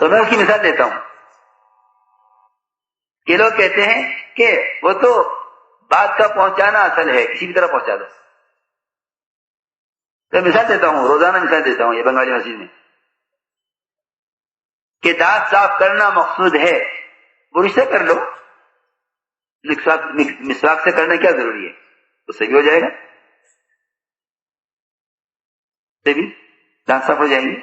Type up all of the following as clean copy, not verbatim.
تو میں اس کی مثال دیتا ہوں کہ لوگ کہتے ہیں کہ وہ تو بات کا پہنچانا اصل ہے، کسی بھی طرح پہنچا دو. تو مثال دیتا ہوں، روزانہ مثال دیتا ہوں یہ بنگالی مسجد میں، کہ دانت صاف کرنا مقصود ہے، برش سے کر لو، مسواک سے کرنا کیا ضروری ہے؟ تو صحیح ہو جائے گا، بھی دانت صاف ہو جائیں گے.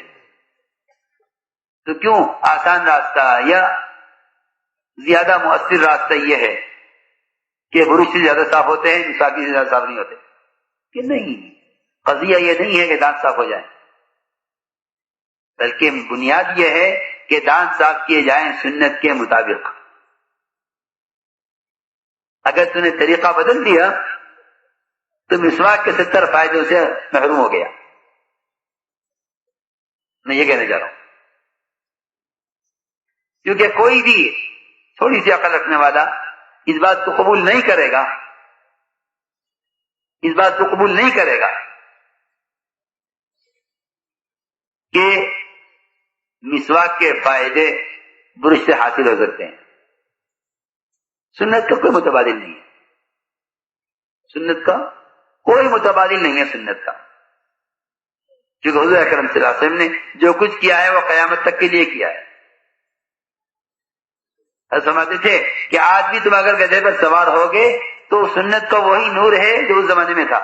تو کیوں آسان راستہ یا زیادہ مؤثر راستہ یہ ہے کہ برش سے زیادہ صاف ہوتے ہیں، مسواک سے زیادہ صاف نہیں ہوتے؟ کہ نہیں، قضیہ یہ نہیں ہے کہ دانت صاف ہو جائیں، بلکہ بنیاد یہ ہے کہ دانت صاف کیے جائیں سنت کے مطابق. اگر تم نے طریقہ بدل دیا تو مسواک کے 70 فائدوں سے محروم ہو گیا. میں یہ کہنا چاہ رہا ہوں، کیونکہ کوئی بھی تھوڑی سی عقل رکھنے والا اس بات کو قبول نہیں کرے گا، اس بات کو قبول نہیں کرے گا کہ مسواک کے فائدے برش سے حاصل ہو سکتے ہیں. سنت کا کوئی متبادل نہیں ہے، سنت کا کوئی متبادل نہیں ہے سنت کا، کیونکہ حضور اکرم صلی اللہ علیہ وسلم نے جو کچھ کیا ہے وہ قیامت تک کے لیے کیا ہے. سمجھتے تھے کہ آج بھی تم اگر گدھے پر سوار ہوگے تو سنت کا وہی نور ہے جو اس زمانے میں تھا.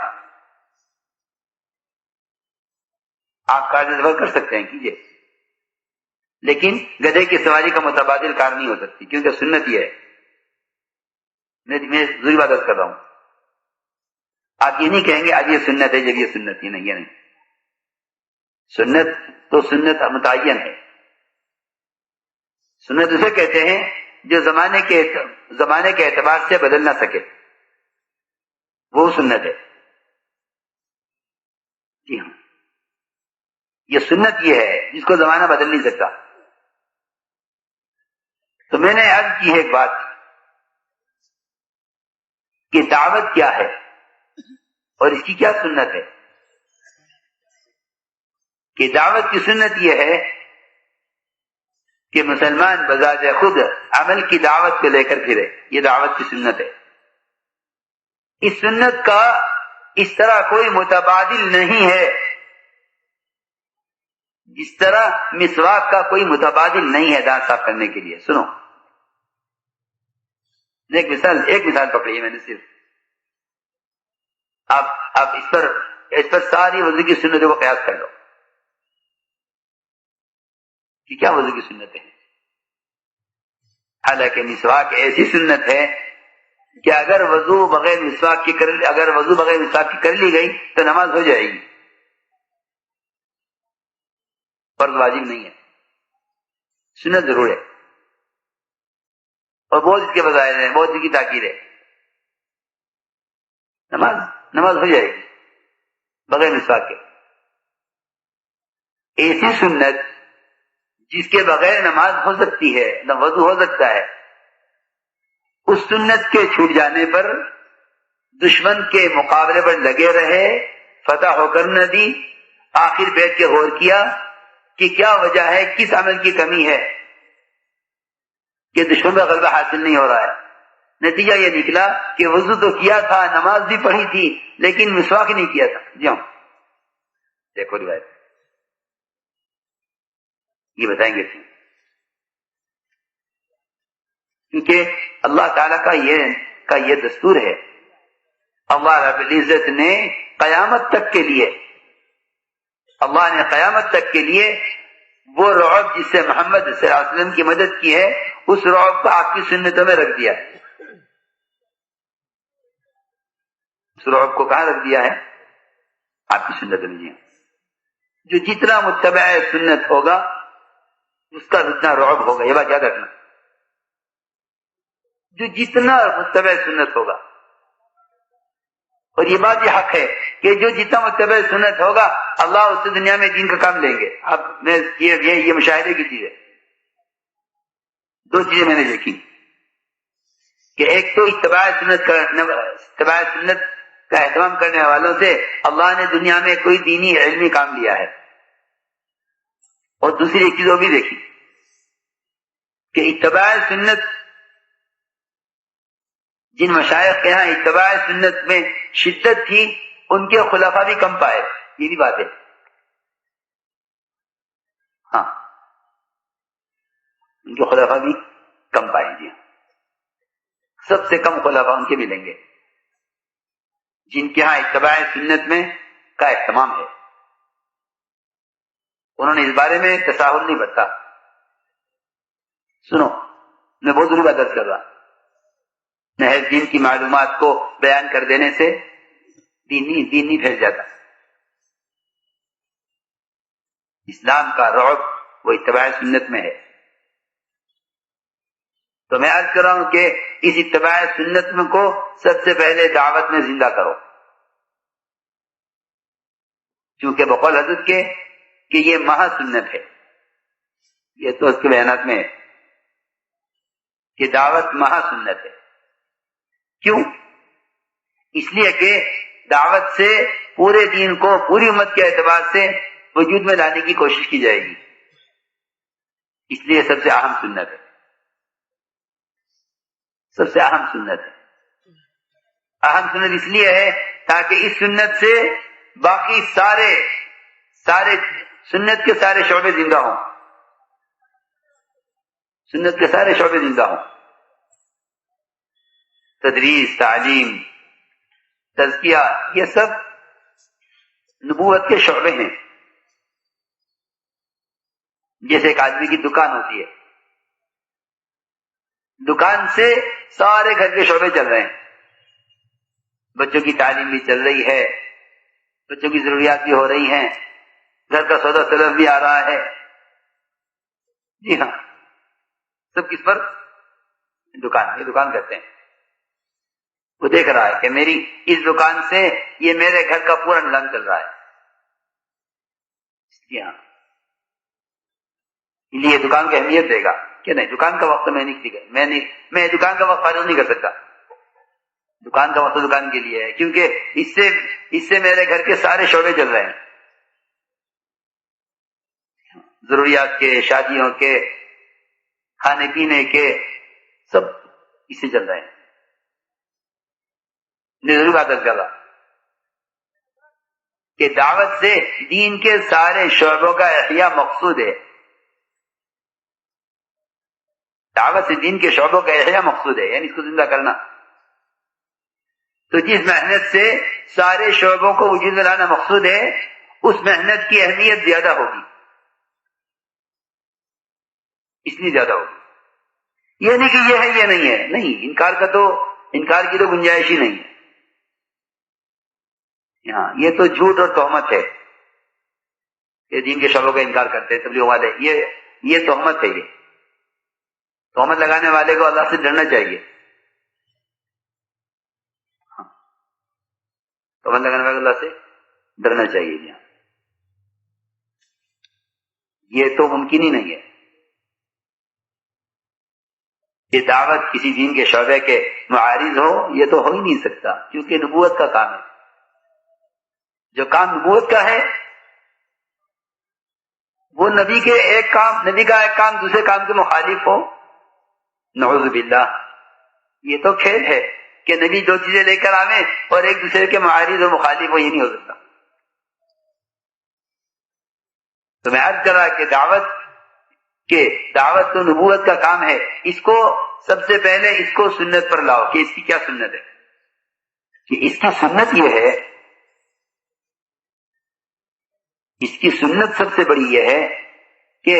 آپ کار میں سفر کر سکتے ہیں، کیجئے، لیکن گدھے کی سواری کا متبادل کار نہیں ہو سکتی، کیونکہ سنت یہ ہے. میں ضروری بات کر رہا ہوں، آپ یہ نہیں کہیں گے آج یہ سنت ہے جب یہ سنت ہی نہیں ہے. نہیں، سنت تو سنت متعین ہے. سنت اسے کہتے ہیں جو زمانے کے اعتبار سے بدل نہ سکے، وہ سنت ہے. جی ہاں، یہ سنت یہ ہے جس کو زمانہ بدل نہیں سکتا. تو میں نے عرض کی ہے ایک بات کہ دعوت کیا ہے اور اس کی کیا سنت ہے. کہ دعوت کی سنت یہ ہے کہ مسلمان بذات خود عمل کی دعوت کو لے کر پھرے، یہ دعوت کی سنت ہے. اس سنت کا اس طرح کوئی متبادل نہیں ہے جس طرح مسواک کا کوئی متبادل نہیں ہے دانت صاف کرنے کے لیے. سنو، ایک مثال پکڑی ہے میں نے صرف. آپ اس پر ساری وضو کی سنتوں کو قیاس کر لو کہ کیا وضو کی سنت ہے. حالانکہ مسواک ایسی سنت ہے کہ اگر وضو بغیر مسواک کی کر لی گئی تو نماز ہو جائے گی، فرض واجب نہیں ہے، سنت ضرور ہے. اور بہت اس کے وظائر ہیں، بہت اس کی تاکید ہے. نماز ہو جائے گی بغیر مسواک کے. ایسی سنت جس کے بغیر نماز ہو سکتی ہے، نہ وضو ہو سکتا ہے، اس سنت کے چھوٹ جانے پر دشمن کے مقابلے پر لگے رہے، فتح ہو کر نہ دی، آخر بیٹھ کے غور کیا کہ کیا وجہ ہے، کس عمل کی کمی ہے کہ دشمن کا غلبہ حاصل نہیں ہو رہا ہے. نتیجہ یہ نکلا کہ وضو تو کیا تھا، نماز بھی پڑھی تھی، لیکن مسواک نہیں کیا تھا. جی ہاں، دیکھو روایت یہ بتائیں گے، کیونکہ اللہ تعالیٰ کا یہ دستور ہے. اللہ رب العزت نے قیامت تک کے لیے وہ رعب جس سے محمد صلی اللہ علیہ وسلم کی مدد کی ہے، اس رعب کو آپ کی سنتوں میں رکھ دیا ہے. اس رعب کو کہاں رکھ دیا ہے؟ آپ کی سنتوں میں. جو جتنا متبع سنت ہوگا اس کا اتنا رعب ہوگا، یہ بات یاد رکھنا. جو جتنا متبع سنت ہوگا، اور یہ بات یہ حق ہے کہ جو جتنا متبع سنت ہوگا اللہ اس سے دنیا میں دین کا کام لیں گے. اب میں یہ مشاہدے کی چیز ہے. دو چیزیں میں نے دیکھی کہ ایک تو اتباع سنت کا اہتمام کرنے والوں سے اللہ نے دنیا میں کوئی دینی علمی کام لیا ہے، اور دوسری ایک چیز وہ بھی دیکھی اتباع سنت، جن مشائخ کے ہاں اتباع سنت میں شدت تھی ان کے خلفاء بھی کم پائے، یہ بھی بات ہے. ہاں ان کے خلفاء بھی کم پائے. جی سب سے کم خلفاء ان کے ملیں گے جن کے ہاں اتباع سنت میں کا اہتمام ہے. انہوں نے اس بارے میں تساہل نہیں برتا. سنو میں بہت ضروری بات کر رہا، محض دین کی معلومات کو بیان کر دینے سے دین نہیں پھیل جاتا. اسلام کا رعب وہ اتباع سنت میں ہے. تو میں عرض کر رہا ہوں کہ اس اتباع سنت میں کو سب سے پہلے دعوت میں زندہ کرو، چونکہ بقول حضرت کے کہ یہ مہا سنت ہے. یہ تو اس کے بیانات میں ہے کہ دعوت مہا سنت ہے. کیوں؟ اس لیے کہ دعوت سے پورے دین کو پوری امت کے اعتبار سے وجود میں لانے کی کوشش کی جائے گی. اس لیے سب سے اہم سنت ہے، سب سے اہم سنت ہے. اہم سنت اس لیے ہے تاکہ اس سنت سے باقی سارے سنت کے سارے شعبے زندہ ہوں، سنت کے سارے شعبے زندہ ہوں. تدریس، تعلیم، تزکیہ، یہ سب نبوت کے شعبے ہیں. جیسے ایک آدمی کی دکان ہوتی ہے، دکان سے سارے گھر کے شعبے چل رہے ہیں. بچوں کی تعلیم بھی چل رہی ہے، بچوں کی ضروریات بھی ہو رہی ہیں، گھر کا سودا سلف بھی آ رہا ہے. جی ہاں، سب کس پر؟ دکان. یہ دکان کرتے ہیں. وہ دیکھ رہا ہے کہ میری اس دکان سے یہ میرے گھر کا پورا نظام چل رہا ہے. جی ہاں، یہ دکان کو اہمیت دے گا کہ نہیں دکان کا وقت میں دکان کا وقت فارغ نہیں کر سکتا. دکان کا وقت دکان کے لیے ہے، کیونکہ اس سے میرے گھر کے سارے شعبے چل رہے ہیں، ضروریات کے، شادیوں کے، کھانے پینے کے، سب اس سے چل رہے ہیں. ضرور بات کر رہا کہ دعوت سے دین کے سارے شعبوں کا احیاء مقصود ہے. دعوت سے دین کے شعبوں کا احیاء مقصود ہے، یعنی اس کو زندہ کرنا. تو جس محنت سے سارے شعبوں کو وجود میں لانا مقصود ہے، اس محنت کی اہمیت زیادہ ہوگی، اس لیے زیادہ ہوگی. یہ نہیں کہ یہ ہے یہ نہیں ہے، نہیں، انکار کی تو گنجائش ہی نہیں ہے. ہاں، یہ تو جھوٹ اور تہمت ہے کہ دین کے شعبوں کا انکار کرتے ہیں تبلیغ والے. یہ تہمت ہے. یہ تہمت لگانے والے کو اللہ سے ڈرنا چاہیے. تہمت لگانے والے کو اللہ سے ڈرنا چاہیے. یہ تو ممکن ہی نہیں ہے کہ دعوت کسی دین کے شعبے کے معارض ہو. یہ تو ہو ہی نہیں سکتا، کیونکہ نبوت کا کام ہے. جو کام نبوت کا ہے وہ نبی کا ایک کام دوسرے کام کے مخالف ہو، نعوذ باللہ. یہ تو کھیل ہے کہ نبی دو چیزیں لے کر آویں اور ایک دوسرے کے معارض و مخالف ہو، یہ نہیں ہو سکتا. تو میں عرض کر رہا کہ دعوت تو نبوت کا کام ہے. اس کو سب سے پہلے اس کو سنت پر لاؤ کہ اس کی کیا سنت ہے. کہ اس کی سنت یہ ہے، اس کی سنت سب سے بڑی یہ ہے کہ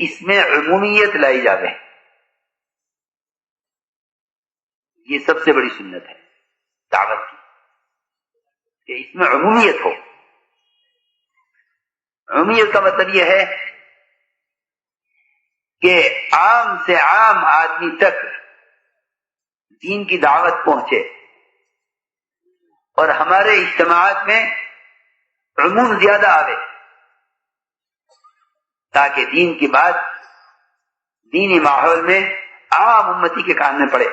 اس میں عمومیت لائی جاوے. یہ سب سے بڑی سنت ہے دعوت کی کہ اس میں عمومیت ہو. عمومیت کا مطلب یہ ہے کہ عام سے عام آدمی تک دین کی دعوت پہنچے اور ہمارے اجتماعات میں عموم زیادہ آوے، تاکہ دین کی بات دینی ماحول میں عام امتی کے کان میں پڑے.